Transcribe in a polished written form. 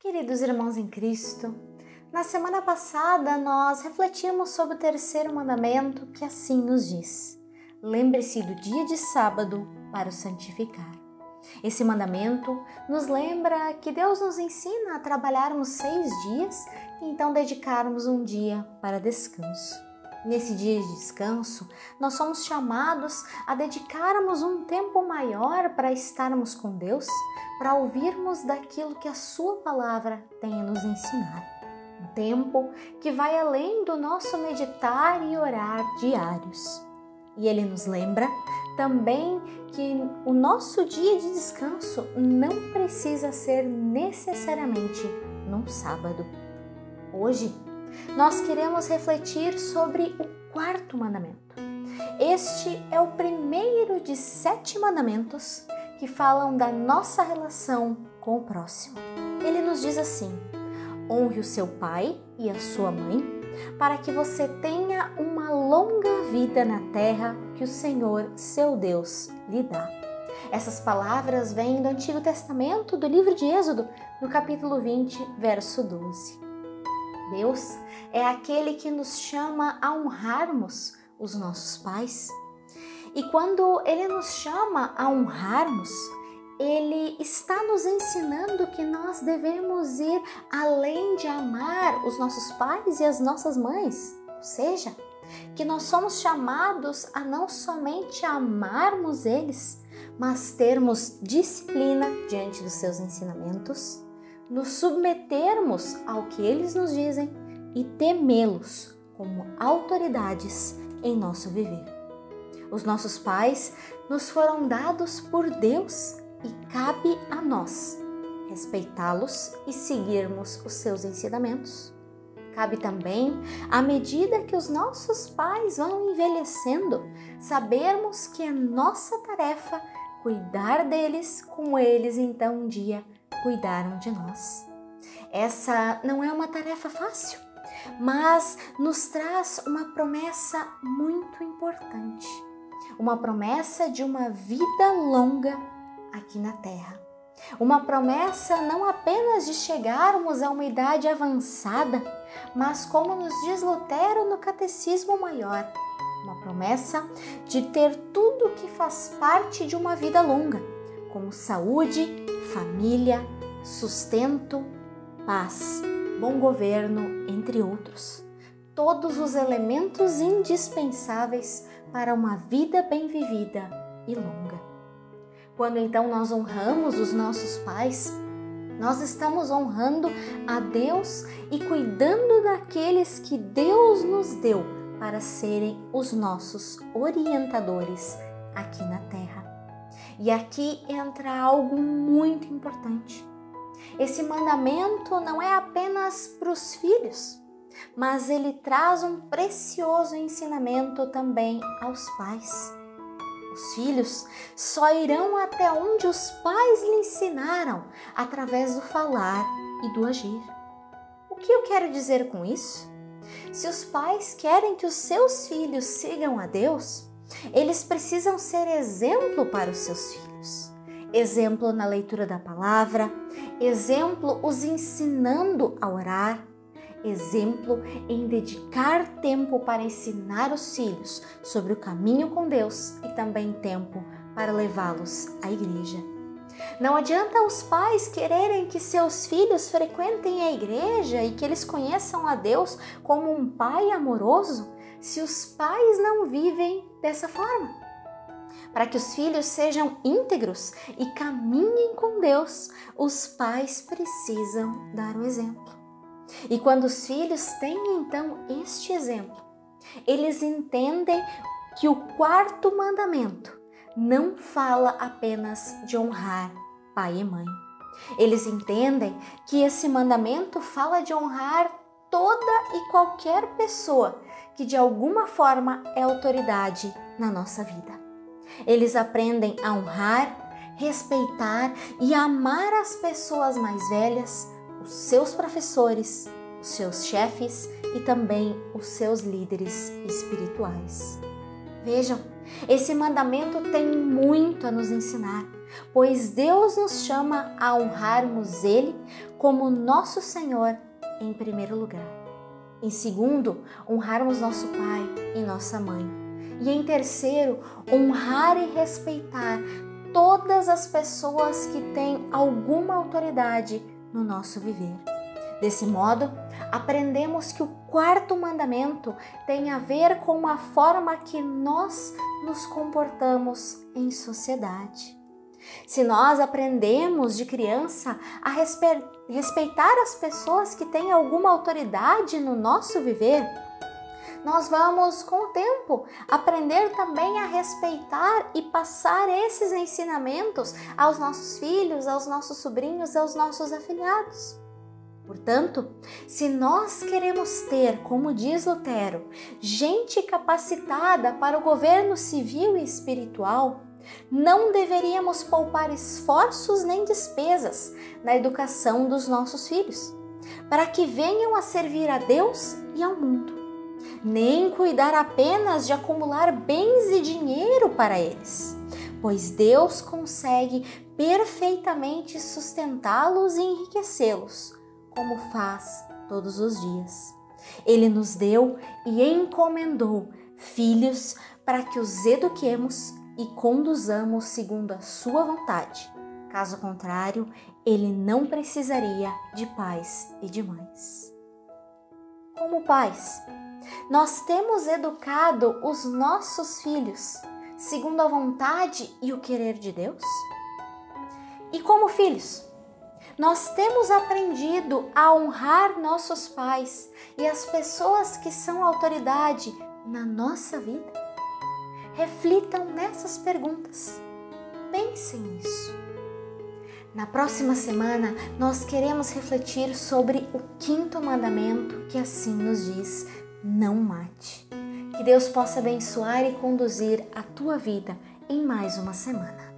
Queridos irmãos em Cristo, na semana passada nós refletimos sobre o terceiro mandamento que assim nos diz: lembre-se do dia de sábado para o santificar. Esse mandamento nos lembra que Deus nos ensina a trabalharmos 6 dias e então dedicarmos um dia para descanso. Nesse dia de descanso, nós somos chamados a dedicarmos um tempo maior para estarmos com Deus, para ouvirmos daquilo que a Sua Palavra tem a nos ensinar. Um tempo que vai além do nosso meditar e orar diários. E Ele nos lembra também que o nosso dia de descanso não precisa ser necessariamente num sábado. Hoje, nós queremos refletir sobre o quarto mandamento. Este é o primeiro de 7 mandamentos que falam da nossa relação com o próximo. Ele nos diz assim: honre o seu pai e a sua mãe, para que você tenha uma longa vida na terra que o Senhor, seu Deus, lhe dá. Essas palavras vêm do Antigo Testamento, do livro de Êxodo, no capítulo 20, verso 12. Deus é aquele que nos chama a honrarmos os nossos pais. E quando Ele nos chama a honrarmos, Ele está nos ensinando que nós devemos ir além de amar os nossos pais e as nossas mães. Ou seja, que nós somos chamados a não somente amarmos eles, mas termos disciplina diante dos seus ensinamentos, nos submetermos ao que eles nos dizem e temê-los como autoridades em nosso viver. Os nossos pais nos foram dados por Deus e cabe a nós respeitá-los e seguirmos os seus ensinamentos. Cabe também, à medida que os nossos pais vão envelhecendo, sabermos que é nossa tarefa cuidar deles como eles então um dia cuidaram de nós. Essa não é uma tarefa fácil, mas nos traz uma promessa muito importante. Uma promessa de uma vida longa aqui na terra. Uma promessa não apenas de chegarmos a uma idade avançada, mas como nos diz Lutero no Catecismo Maior, uma promessa de ter tudo que faz parte de uma vida longa, como saúde, família, sustento, paz, bom governo, entre outros. Todos os elementos indispensáveis para uma vida bem vivida e longa. Quando então nós honramos os nossos pais, nós estamos honrando a Deus e cuidando daqueles que Deus nos deu para serem os nossos orientadores aqui na terra. E aqui entra algo muito importante. Esse mandamento não é apenas para os filhos, mas ele traz um precioso ensinamento também aos pais. Os filhos só irão até onde os pais lhe ensinaram através do falar e do agir. O que eu quero dizer com isso? Se os pais querem que os seus filhos sigam a Deus, eles precisam ser exemplo para os seus filhos. Exemplo na leitura da palavra, exemplo os ensinando a orar, exemplo em dedicar tempo para ensinar os filhos sobre o caminho com Deus e também tempo para levá-los à igreja. Não adianta os pais quererem que seus filhos frequentem a igreja e que eles conheçam a Deus como um pai amoroso se os pais não vivem dessa forma. Para que os filhos sejam íntegros e caminhem com Deus, os pais precisam dar o exemplo. E quando os filhos têm então este exemplo, eles entendem que o quarto mandamento não fala apenas de honrar pai e mãe. Eles entendem que esse mandamento fala de honrar toda e qualquer pessoa que de alguma forma é autoridade na nossa vida. Eles aprendem a honrar, respeitar e amar as pessoas mais velhas, os seus professores, os seus chefes e também os seus líderes espirituais. Vejam, esse mandamento tem muito a nos ensinar, pois Deus nos chama a honrarmos Ele como nosso Senhor em primeiro lugar. Em segundo, honrarmos nosso pai e nossa mãe. E em terceiro, honrar e respeitar todas as pessoas que têm alguma autoridade no nosso viver. Desse modo, aprendemos que o quarto mandamento tem a ver com a forma que nós nos comportamos em sociedade. Se nós aprendemos de criança a respeitar as pessoas que têm alguma autoridade no nosso viver, nós vamos, com o tempo, aprender também a respeitar e passar esses ensinamentos aos nossos filhos, aos nossos sobrinhos, aos nossos afilhados. Portanto, se nós queremos ter, como diz Lutero, gente capacitada para o governo civil e espiritual, não deveríamos poupar esforços nem despesas na educação dos nossos filhos, para que venham a servir a Deus e ao mundo, nem cuidar apenas de acumular bens e dinheiro para eles, pois Deus consegue perfeitamente sustentá-los e enriquecê-los, como faz todos os dias. Ele nos deu e encomendou filhos para que os eduquemos e conduzamos segundo a sua vontade. Caso contrário, ele não precisaria de pais e de mães. Como pais, nós temos educado os nossos filhos segundo a vontade e o querer de Deus? E como filhos, nós temos aprendido a honrar nossos pais e as pessoas que são autoridade na nossa vida? Reflitam nessas perguntas. Pensem nisso. Na próxima semana, nós queremos refletir sobre o quinto mandamento que assim nos diz: não mate. Que Deus possa abençoar e conduzir a tua vida em mais uma semana.